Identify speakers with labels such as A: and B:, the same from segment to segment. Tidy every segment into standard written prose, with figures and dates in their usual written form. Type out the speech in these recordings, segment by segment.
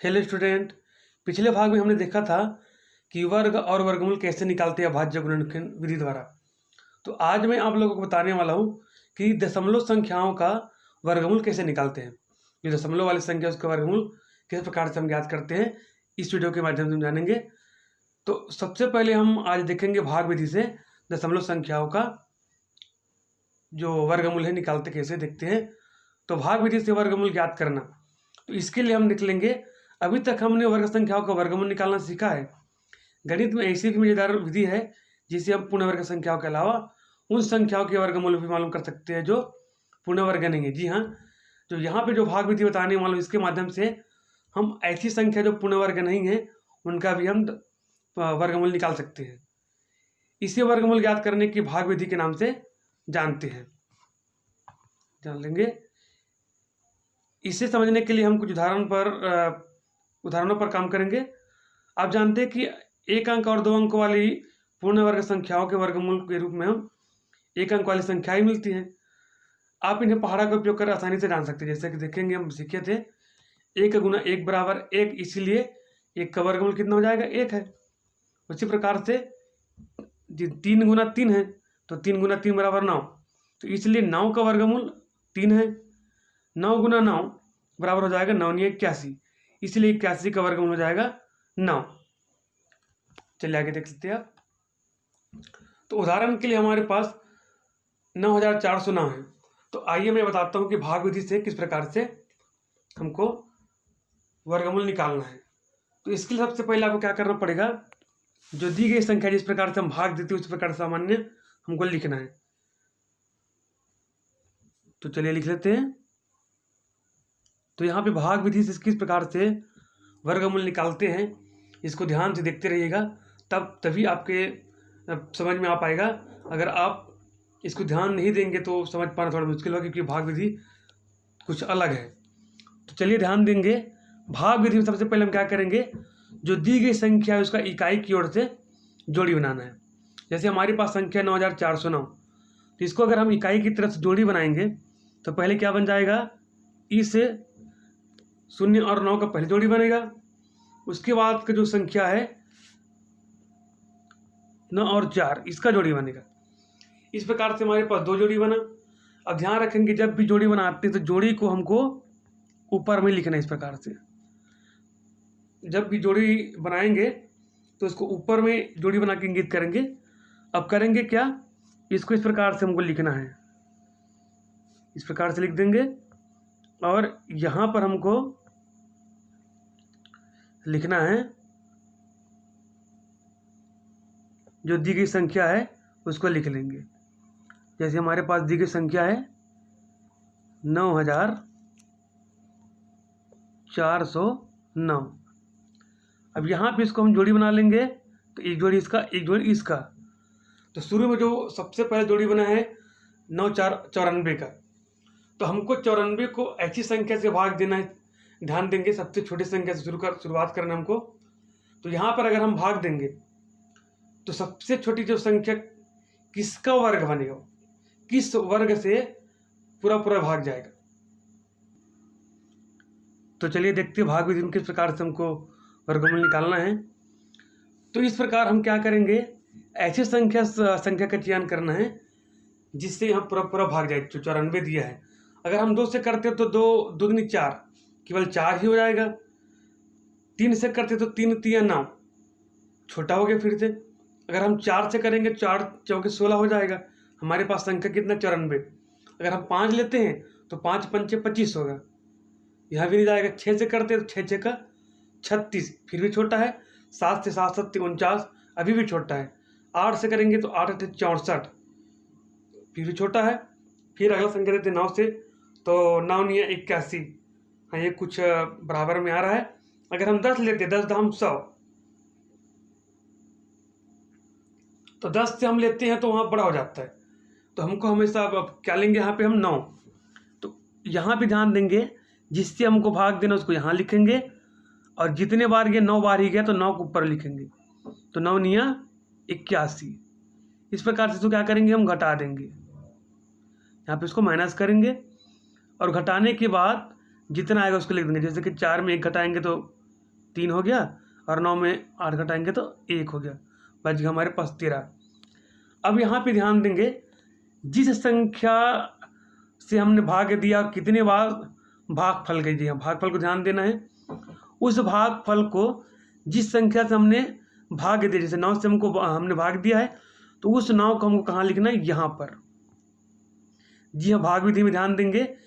A: Hello student. पिछले भाग में हमने देखा था कि वर्ग और वर्गमूल कैसे निकालते हैं अभाज्य गुणनखंड विधि द्वारा। तो आज मैं आप लोगों को बताने वाला हूँ कि दशमलव संख्याओं का वर्गमूल कैसे निकालते हैं। जो दशमलव वाली संख्या उसका वर्गमूल किस प्रकार से हम ज्ञात करते हैं, इस वीडियो के माध्यम से हम जानेंगे। तो सबसे पहले हम आज देखेंगे भाग विधि से दशमलव संख्याओं का जो वर्गमूल है निकालते कैसे देखते हैं। तो भाग विधि से वर्गमूल ज्ञात करना, तो इसके लिए हम निकलेंगे। अभी तक हमने वर्ग संख्याओं का वर्गमूल निकालना सीखा है। गणित में ऐसी भी मजेदार विधि है जिसे हम पूर्ण वर्ग संख्याओं के अलावा उन संख्याओं के वर्गमूल भी मालूम कर सकते हैं जो पूर्ण वर्ग नहीं है। जी हाँ, जो यहाँ पे जो भाग विधि बताने वाला हूँ इसके माध्यम से हम ऐसी संख्या जो पूर्ण वर्ग नहीं है उनका भी हम वर्गमूल निकाल सकते हैं। इसे वर्गमूल ज्ञात करने की भाग विधि के नाम से जानते हैं, जान लेंगे। इसे समझने के लिए हम कुछ उदाहरणों पर काम करेंगे। आप जानते हैं कि एक अंक और 2 अंक वाली पूर्ण वर्ग संख्याओं के वर्गमूल के रूप में हम एक अंक वाली संख्याएं मिलती हैं। आप इन्हें पहाड़ा का उपयोग कर आसानी से जान सकते हैं। जैसे कि देखेंगे, हम सीखे थे 1 गुना 1 बराबर 1, इसीलिए 1 का वर्गमूल कितना हो जाएगा, 1 है। उसी प्रकार से 3 गुना 3 है, तो 3 गुना 3 बराबर 9, तो इसलिए 9 का वर्गमूल 3 है। 9 गुना 9 बराबर हो जाएगा 9 × 81, इसलिए 81 का वर्गमूल हो जाएगा 9। चलिए आगे देख सकते हैं आप। तो उदाहरण के लिए हमारे पास 9409 है। तो आइए मैं बताता हूँ कि भाग विधि से किस प्रकार से हमको वर्गमूल निकालना है। तो इसके लिए सबसे पहले आपको क्या करना पड़ेगा, जो दी गई संख्या जिस प्रकार से हम भाग देते हैं उस प्रकार सामान्य हमको लिखना है। तो चलिए लिख लेते हैं। तो यहाँ पे भाग विधि से किस प्रकार से वर्गमूल निकालते हैं इसको ध्यान से देखते रहिएगा, तभी आपके समझ में आ पाएगा। अगर आप इसको ध्यान नहीं देंगे तो समझ पाना थोड़ा मुश्किल होगा, क्योंकि भाग विधि कुछ अलग है। तो चलिए ध्यान देंगे। भाग विधि में सबसे पहले हम क्या करेंगे, जो दी गई संख्या है उसका इकाई की ओर से जोड़ी बनाना है। जैसे हमारे पास संख्या 9409, तो इसको अगर हम इकाई की तरफ से जोड़ी बनाएंगे तो पहले क्या बन जाएगा, ई से 0 और 9 का पहले जोड़ी बनेगा। उसके बाद का जो संख्या है 9 और 4, इसका जोड़ी बनेगा। इस प्रकार से हमारे पास 2 जोड़ी बना। अब ध्यान रखेंगे, जब भी जोड़ी बनाते हैं तो जोड़ी को हमको ऊपर में लिखना है। इस प्रकार से जब भी जोड़ी बनाएंगे तो इसको ऊपर में जोड़ी बना के इंगित करेंगे। अब करेंगे क्या, इसको इस प्रकार से हमको लिखना है, इस प्रकार से लिख देंगे। और यहाँ पर हमको लिखना है जो दी गई संख्या है उसको लिख लेंगे। जैसे हमारे पास दी गई संख्या है 9409। अब यहाँ पे इसको हम जोड़ी बना लेंगे, तो एक जोड़ी इसका, एक जोड़ी इसका। तो शुरू में जो सबसे पहले जोड़ी बना है 9 4 94 का, तो हमको 94 को ऐसी संख्या से भाग देना है। ध्यान देंगे, सबसे छोटी संख्या से शुरुआत करना हमको। तो यहाँ पर अगर हम भाग देंगे तो सबसे छोटी जो संख्या किसका वर्ग बनेगा, किस वर्ग से पूरा भाग जाएगा। तो चलिए देखते हैं भाग विधि में किस प्रकार से हमको वर्गमूल निकालना है। तो इस प्रकार हम क्या करेंगे, ऐसी संख्या का चयन करना है जिससे यहाँ पूरा भाग जाए। जो 94 दिया है, अगर हम 2 से करते तो 2 दूनी 4, केवल 4 ही हो जाएगा। 3 से करते तो 3 3 9, छोटा हो गया फिर से। अगर हम 4 से करेंगे, 4 चौके 16 हो जाएगा। हमारे पास संख्या कितना, 94। अगर हम 5 लेते हैं तो 5 5 25 होगा, यहाँ भी नहीं जाएगा। 6 से करते तो 6 6 का 36, फिर भी छोटा है। 7 से 7 7 49, अभी भी छोटा है। 8 से करेंगे तो 8 8 64, फिर भी छोटा है। फिर अगला संख्या देते 9 से, तो 9 9 81, हाँ ये कुछ बराबर में आ रहा है। अगर हम 10 लेते, 10 दाम 100, तो 10 से हम लेते हैं तो वहाँ बड़ा हो जाता है। तो हमको हमेशा अब क्या लेंगे, यहाँ पे हम 9। तो यहाँ पे ध्यान देंगे, जिससे हमको भाग देना उसको यहाँ लिखेंगे, और जितने बार ये 9 बार ही गया तो 9 को ऊपर लिखेंगे। तो 9 9 81। इस प्रकार से तो क्या करेंगे, हम घटा देंगे। यहाँ पे इसको माइनस करेंगे और घटाने के बाद जितना आएगा उसको लिख देंगे। जैसे कि 4 में 1 घटाएंगे तो 3 हो गया, और 9 में 8 घटाएंगे तो 1 हो गया, बच गया हमारे पास 13। अब यहाँ पे ध्यान देंगे, जिस संख्या से हमने भाग दिया और कितने बार भागफल गई, जी हाँ भागफल को ध्यान देना है। उस भागफल को जिस संख्या से हमने भाग दिया, जैसे 9 से हमने भाग दिया है, तो उस 9 को हमको कहाँ लिखना है, यहाँ पर। जी हाँ, भाग विधि में ध्यान देंगे,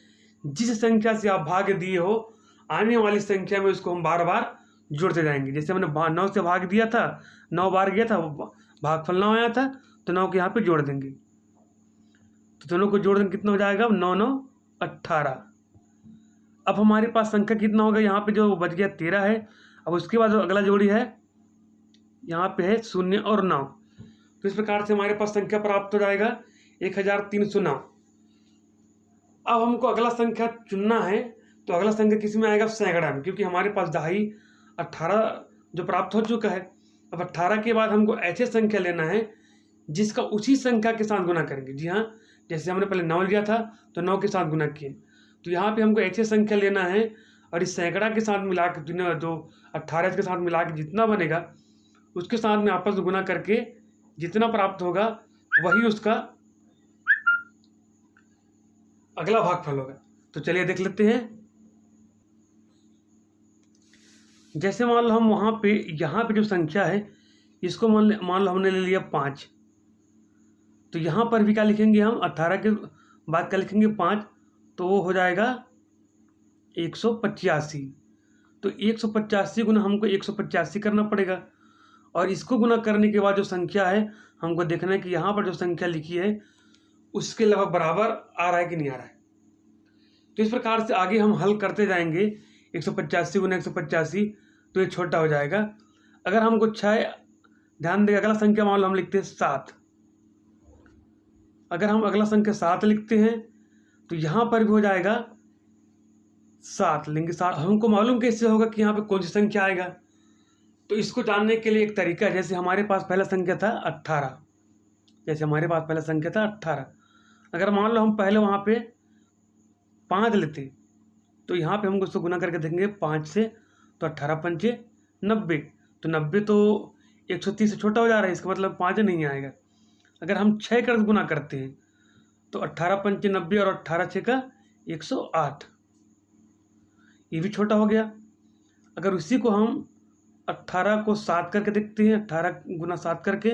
A: जिस संख्या से आप भाग दिए हो आने वाली संख्या में उसको हम बार बार जोड़ते जाएंगे। जैसे हमने 9 से भाग दिया था, 9 बार गया था, भागफल 9 आया था, तो 9 को यहाँ पे जोड़ देंगे, तो दोनों को जोड़ देंगे, कितना हो जाएगा, 9 9 18। अब हमारे पास संख्या कितना होगा, यहाँ पे जो बच गया 13 है। अब उसके बाद जो अगला जोड़ी है यहाँ पे है 0 और 9, तो इस प्रकार से हमारे पास संख्या प्राप्त हो जाएगा 1309। अब हमको अगला संख्या चुनना है, तो अगला संख्या किस में आएगा, सैकड़ा में, क्योंकि हमारे पास दहाई 18 जो प्राप्त हो चुका है। अब 18 के बाद हमको ऐसे संख्या लेना है जिसका उसी संख्या के साथ गुना करेंगे। जी हाँ, जैसे हमने पहले 9 लिया था तो 9 के साथ गुना किए, तो यहाँ पे हमको ऐसे संख्या लेना है और इस सैकड़ा के साथ मिला के, जो 18 के साथ मिला के जितना बनेगा उसके साथ में आपस में गुना करके जितना प्राप्त होगा वही उसका अगला भागफल होगा। तो चलिए देख लेते हैं। जैसे मान लो हम वहाँ पे, यहाँ पे जो संख्या है इसको मान लो हमने ले लिया 5, तो यहाँ पर भी क्या लिखेंगे हम, 18 के बाद क्या लिखेंगे 5, तो वो हो जाएगा 185। तो 185 गुना हमको 185 करना पड़ेगा, और इसको गुना करने के बाद जो संख्या है हमको देखना है कि यहाँ पर जो संख्या लिखी है उसके लगभग बराबर आ रहा है कि नहीं आ रहा है। तो इस प्रकार से आगे हम हल करते जाएंगे, 185 गुना 185, तो ये छोटा हो जाएगा। अगर हमको 6, ध्यान दें अगला संख्या मान लो हम लिखते हैं 7, अगर हम अगला संख्या 7 लिखते हैं तो यहाँ पर भी हो जाएगा 7 लेंगे 7। हमको मालूम कैसे होगा कि यहाँ पे कौन सी संख्या आएगा, तो इसको जानने के लिए एक तरीका है। जैसे हमारे पास पहला संख्या था 18, जैसे हमारे पास पहला संख्या था 18, अगर मान लो हम पहले वहाँ पे 5 लेते, तो यहाँ पे हमको उसको गुना करके देखेंगे 5 से, तो 18 पंचे 90, तो 90 तो 130 से छोटा हो जा रहा है, इसका मतलब 5 नहीं आएगा। अगर हम 6 कर गुना करते हैं तो 18 पंचे 90 और 18 6 का 108, ये भी छोटा हो गया। अगर उसी को हम 18 को 7 करके देखते हैं, 18 गुना 7 करके,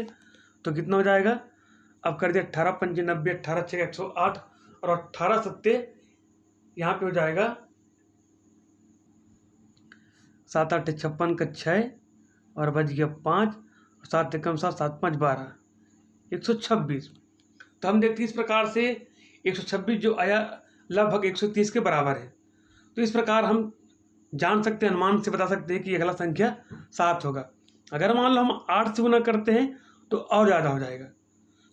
A: तो कितना हो जाएगा, अब कर दिया 18 पंचे 90, 18 6 108, और 18 सत्ते यहाँ पे हो जाएगा 7 8 56 का 6, और बच गया 5, 7 एकम 7 7 5 12, 126। तो हम देखते हैं इस प्रकार से 126 जो आया लगभग 130 के बराबर है। तो इस प्रकार हम जान सकते हैं, अनुमान से बता सकते हैं कि अगला संख्या 7 होगा। अगर मान लो हम 8 से गुना करते हैं तो और ज़्यादा हो जाएगा।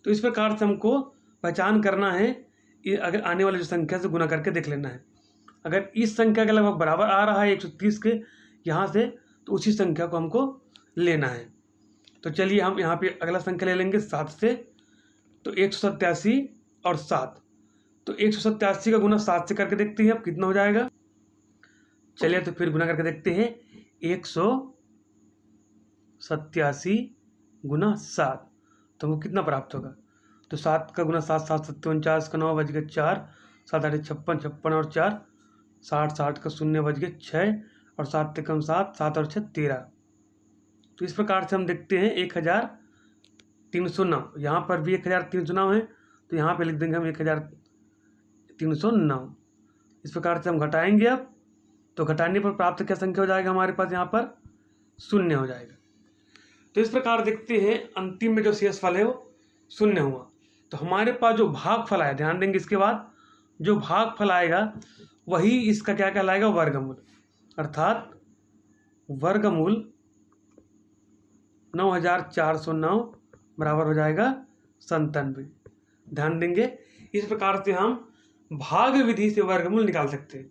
A: तो इस प्रकार से हमको पहचान करना है, ये अगर आने वाले जो संख्या से गुना करके देख लेना है। अगर इस संख्या के लगभग बराबर आ रहा है 130 के यहाँ से, तो उसी संख्या को हमको लेना है। तो चलिए हम यहाँ पे अगला संख्या ले लेंगे 7 से, तो 187 और 7, तो 187 का गुना 7 से करके देखते हैं अब कितना हो जाएगा। चलिए तो फिर गुना करके देखते हैं, 187 गुना 7, तो हमको कितना प्राप्त होगा। तो 7 का गुना 7 7 7 49 का 9 बज गए 4, 7 8 56 56 और 4 60 60 का 0 बज गए 6, और 7 कम 7 7 और 6 13। तो इस प्रकार से हम देखते हैं 1309, यहाँ पर भी 1309 है, तो यहाँ पे लिख देंगे हम 1309। इस प्रकार से हम घटाएंगे अब, तो घटाने पर प्राप्त क्या संख्या हो जाएगा हमारे पास, यहाँ पर 0 हो जाएगा। तो इस प्रकार देखते हैं अंतिम में जो शेष फल है वो 0 हुआ। तो हमारे पास जो भागफल आया, ध्यान देंगे इसके बाद जो भागफल आएगा वही इसका क्या कहलाएगा, वर्गमूल, अर्थात वर्गमूल 9409 बराबर हो जाएगा 97। ध्यान देंगे इस प्रकार से हम भाग विधि से वर्गमूल निकाल सकते हैं।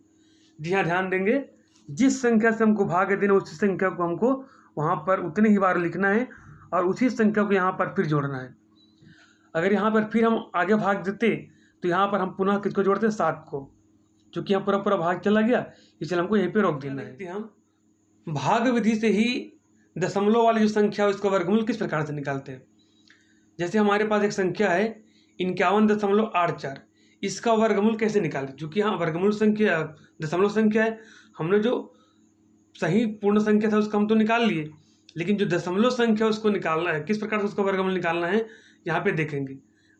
A: जी हाँ, ध्यान देंगे जिस संख्या से हमको भाग देना उसी संख्या को हमको वहाँ पर उतने ही बार लिखना है और उसी संख्या को यहाँ पर फिर जोड़ना है। अगर यहाँ पर फिर हम आगे भाग देते तो यहाँ पर हम पुनः किसको जोड़ते, 7 को, क्योंकि यहाँ पूरा पूरा भाग चला गया, इसलिए हमको यहीं पे रोक देना है। हम भाग विधि से ही दशमलव वाली जो संख्या है उसका वर्गमूल किस प्रकार से निकालते हैं। जैसे हमारे पास एक संख्या है 51.84, इसका वर्गमूल कैसे निकालें। चूँकि यहाँ वर्गमूल संख्या दशमलव संख्या है, हमने जो सही पूर्ण संख्या था उसका हम तो निकाल लिए, लेकिन जो दशमलव संख्या उसको निकालना है, किस प्रकार से उसका वर्गमूल निकालना है यहाँ पे देखेंगे,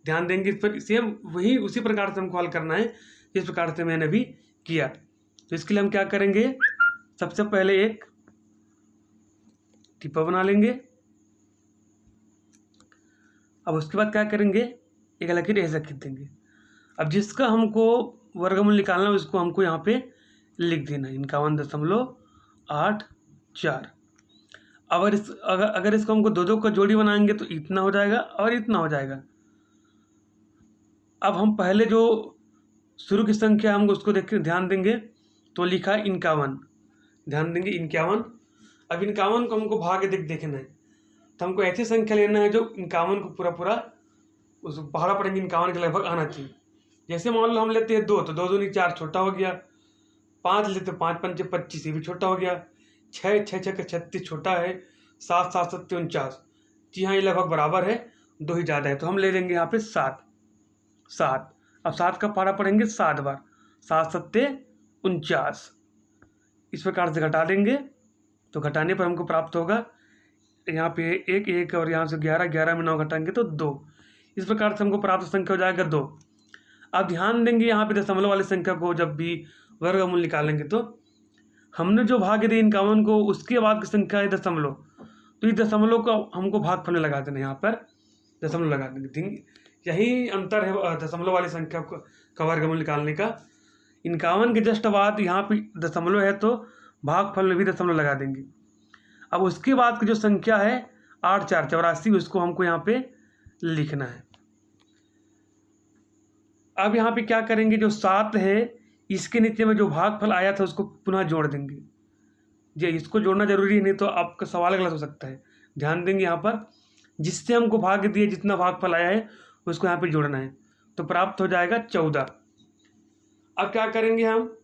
A: ध्यान देंगे इस पर। सेम वही उसी प्रकार से हमको हल करना है जिस प्रकार से मैंने अभी किया। तो इसके लिए हम क्या करेंगे, सबसे पहले एक टिप्पा बना लेंगे। अब उसके बाद क्या करेंगे, एक लकीर ऐसा खींच देंगे। अब जिसका हमको वर्गमूल निकालना है उसको हमको यहाँ पे लिख देना है 51.84। अगर इसको हमको दो दो का जोड़ी बनाएंगे तो इतना हो जाएगा और इतना हो जाएगा। अब हम पहले जो शुरू की संख्या हमको उसको देख के ध्यान देंगे, तो लिखा 51, ध्यान देंगे 51। अब 51 को हमको भाग देखना है, तो हमको ऐसी संख्या लेना है जो 51 को पूरा उस पहाड़ा पड़ेंगे 51 के लगभग आना चाहिए। जैसे मान लो हम लेते हैं 2, तो 2 दूनी 4 छोटा हो गया, 5 लेते 5 पंचे 25 ये भी छोटा हो गया, 6 6 6 36 छोटा है, 7 7 7 49, जी हाँ ये लगभग बराबर है, 2 ही ज़्यादा है, तो हम ले लेंगे यहाँ पे 7। अब 7 का पहाड़ा पढ़ेंगे 7 बार, 7 7 49, इस प्रकार से घटा देंगे। तो घटाने पर हमको प्राप्त होगा यहाँ पे 1 1 और यहाँ से 11 11 में 9 घटाएंगे तो 2, इस प्रकार से हमको प्राप्त संख्या हो जाएगा 2। अब ध्यान देंगे यहाँ पे दशमलव वाली संख्या को जब भी वर्गमूल निकालेंगे तो हमने जो भाग दिए 51 को, उसके बाद की संख्या है दशमलव, तो इस दशमलव को हमको भागफल में लगा देना, यहाँ पर दशमलव लगा देंगे। यही अंतर है दशमलव वाली संख्या का वर्गमूल निकालने का। 51 के जस्ट बाद यहाँ पे दशमलव है तो भागफल में भी दशमलव लगा देंगे। अब उसके बाद की जो संख्या है 8 4 84, उसको हमको यहाँ पे लिखना है। अब यहाँ पे क्या करेंगे, जो 7 है इसके नीचे में जो भागफल आया था उसको पुनः जोड़ देंगे। जी इसको जोड़ना जरूरी है, नहीं तो आपका सवाल गलत हो सकता है। ध्यान देंगे यहाँ पर जिससे हमको भाग दिए जितना भागफल आया है उसको यहाँ पे जोड़ना है, तो प्राप्त हो जाएगा 14। अब क्या करेंगे हम,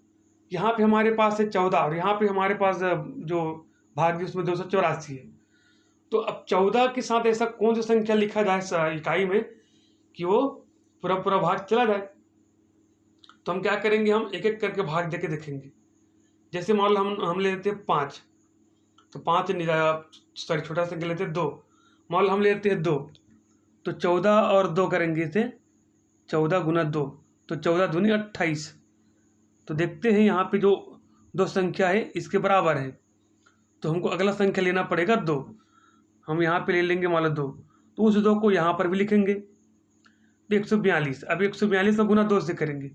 A: यहाँ पे हमारे पास है 14 और यहाँ पे हमारे पास जो भाग उसमें 284 है, तो अब 14 के साथ ऐसा कौन सी संख्या लिखा जाए इकाई में कि वो पूरा भाग चला जाए। तो हम क्या करेंगे, हम एक एक करके भाग देके देखेंगे। जैसे मान लो हम ले लेते हैं 5, तो 5 सॉरी छोटा संख्या लेते हैं 2, मान लो हम ले लेते हैं 2, तो 14 और 2 करेंगे इसे 14 गुना 2, तो 14 दूनी 28। तो देखते हैं यहाँ पे जो 2 संख्या है इसके बराबर है, तो हमको अगला संख्या लेना पड़ेगा 2। हम यहाँ पे ले लेंगे मान लो 2, तो उस 2 को यहाँ पर भी लिखेंगे 142। अब 142 को गुना 2 से करेंगे,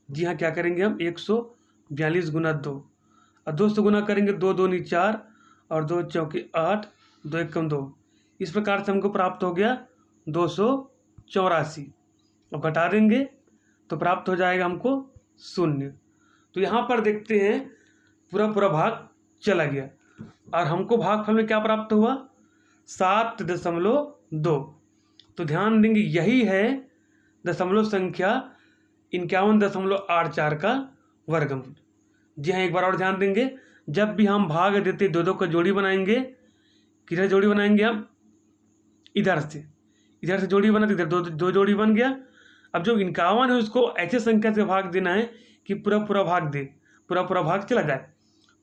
A: जी हाँ क्या करेंगे हम 142 गुना 2, और 2 से गुना करेंगे 2 2 नी 4 और 2 चौके 8, 2 1 2, इस प्रकार से हमको प्राप्त हो गया 284। अब घटा देंगे तो प्राप्त हो जाएगा हमको 0। तो यहाँ पर देखते हैं पूरा भाग चला गया और हमको भागफल में क्या प्राप्त हुआ 7.2। तो ध्यान देंगे यही है दशमलव संख्या 51.84 का वर्गमूल। जी हाँ एक बार और ध्यान देंगे, जब भी हम भाग देते 2 2 का जोड़ी बनाएंगे, किधर जोड़ी बनाएंगे हम, इधर से जोड़ी बना, इधर 2 जोड़ी बन गया। अब जो 51 है उसको ऐसे संख्या से भाग देना है कि पूरा भाग दे, पूरा भाग चला जाए।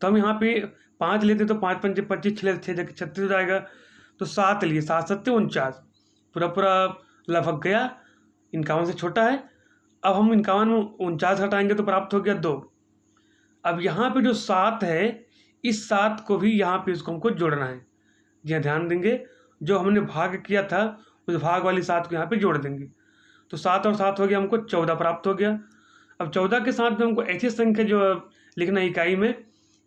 A: तो हम यहाँ पे 5 लेते तो 5 पंचे 25, 6 36 हो जाएगा, तो 7 लिए 7 7 49, पूरा लगभग गया, 51 से छोटा है। अब हम 51 में 49 हटाएंगे तो प्राप्त हो गया 2। अब यहाँ पे जो 7 है इस 7 को भी यहाँ पे इसको हमको जोड़ना है। जी हाँ ध्यान देंगे जो हमने भाग किया था उस भाग वाली 7 को यहाँ पे जोड़ देंगे, तो 7 और 7 हो गया, हमको 14 प्राप्त हो गया। अब 14 के साथ में हमको ऐसी संख्या जो लिखना है इकाई में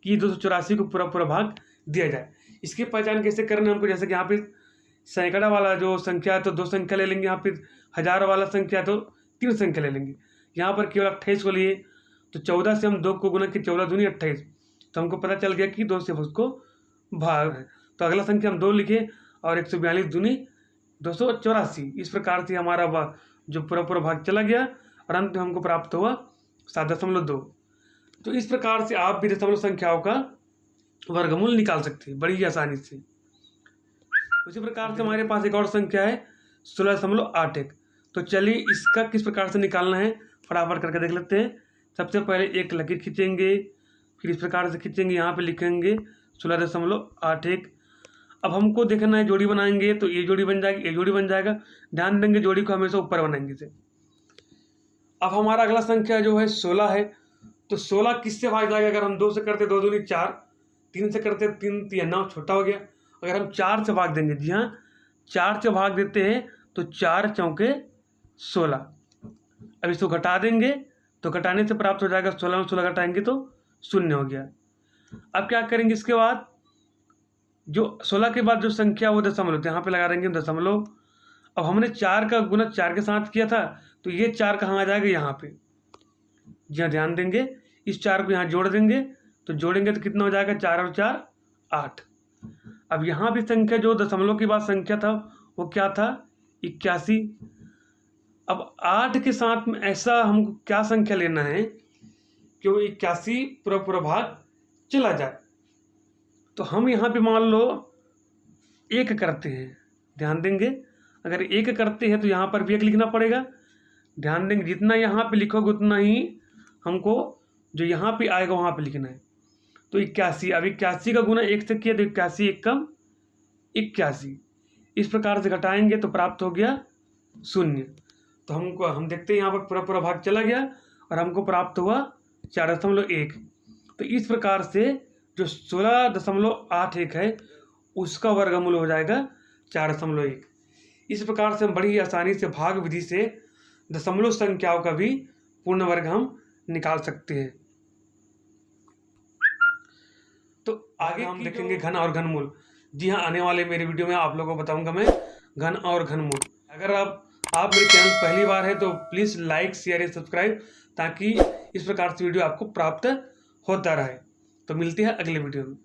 A: कि 284 को पूरा भाग दिया जाए। इसकी पहचान कैसे करना हमको, जैसे कि यहाँ पे सैकड़ा वाला जो संख्या है तो 2 संख्या ले लेंगे, यहाँ पे 1000 वाला संख्या तो 3 संख्या ले लेंगे। यहाँ पर केवल 28 को लिए, तो 14 से हम 2 को गुना कि 14 दूनी 28, तो हमको पता चल गया कि 2 से उसको भाग है। तो अगला संख्या हम 2 लिखे और 142 दूनी 284, इस प्रकार से हमारा जो पूरा भाग चला गया और अंत में हमको प्राप्त हुआ 7.2। तो इस प्रकार से आप भी दशमलव संख्याओं का वर्गमूल निकाल सकते हैं बड़ी ही आसानी से। उसी प्रकार से हमारे पास एक और संख्या है 16.81। तो चलिए इसका किस प्रकार से निकालना है फटाफट करके देख लेते हैं। सबसे पहले एक लकीर खींचेंगे, फिर इस प्रकार से खींचेंगे, यहाँ पे लिखेंगे 16.81। अब हमको देखना है जोड़ी बनाएंगे तो ये जोड़ी बन जाएगी, ये जोड़ी बन जाएगा। ध्यान देंगे जोड़ी को हमेशा ऊपर बनाएंगे इसे। अब हमारा अगला संख्या जो है 16 है। तो 16 किससे भाग जाएगा? अगर हम 2 से करते 2 दूनी 4, 3 से करते 3 3 9 छोटा हो गया। अगर हम 4 से भाग देंगे, जी हाँ 4 से भाग देते हैं तो 4 चौके 16। अब इसको घटा देंगे तो घटाने से प्राप्त हो जाएगा 16 में 16 घटाएंगे तो 0 हो गया। अब क्या करेंगे, इसके बाद जो 16 के बाद जो संख्या वो दशमलव, यहाँ पे लगा देंगे दशमलव। अब हमने 4 का गुना 4 के साथ किया था तो ये 4 कहाँ आ जाएगा, यहाँ पे। जी हाँ ध्यान देंगे, इस 4 को यहाँ जोड़ देंगे तो जोड़ेंगे तो कितना हो जाएगा, 4 और 4 8। अब यहाँ भी संख्या जो दशमलव के बाद संख्या था वो क्या था, 81। अब 8 के साथ में ऐसा हमको क्या संख्या लेना है कि वो 81 पूरा भाग चला जाए। तो हम यहाँ पे मान लो 1 करते हैं, ध्यान देंगे अगर 1 करते हैं तो यहाँ पर भी 1 लिखना पड़ेगा। ध्यान देंगे जितना यहाँ पे लिखोगे उतना ही हमको जो यहाँ पे आएगा वहाँ पे लिखना है। तो 81, अब 81 का गुना 1 से किया तो 81 एकम 81। इस प्रकार से घटाएंगे तो प्राप्त हो गया 0। तो हम देखते हैं यहाँ पर पूरा भाग चला गया और हमको प्राप्त हुआ 4.1। तो इस प्रकार से जो 16.81 है उसका वर्गमूल हो जाएगा 4.1। इस प्रकार से हम बड़ी आसानी से भाग विधि से दशमलव संख्याओं का भी पूर्ण वर्ग हम निकाल सकते हैं। तो आगे हम देखेंगे घन और घनमूल। जी हाँ, आने वाले मेरे वीडियो में आप लोगों को बताऊंगा मैं घन और घनमूल। अगर आप मेरे चैनल पहली बार है तो please like share and subscribe, ताकि इस प्रकार से वीडियो आपको प्राप्त होता रहे। तो मिलते हैं अगले वीडियो में।